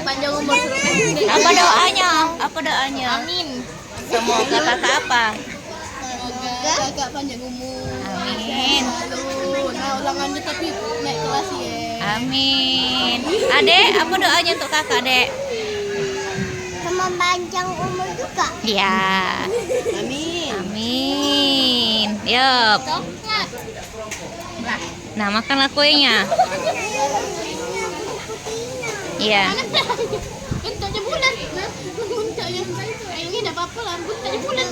Panjang umur. Apa doanya? Apa doanya? Amin. Semoga kakak apa? Semoga kakak panjang umur. Amin. Lalu, nah ulangannya tapi naik kelas ya. Amin. Adek, apa doanya untuk kakak, Dek? Sama panjang umur juga. Iya. Amin. Amin. Yup. Coklat. Nah, makanlah kuenya. Iya. Bentuknya bulat. Nah, bentuk yang ini enggak apa-apa lah, bentuknya bulat.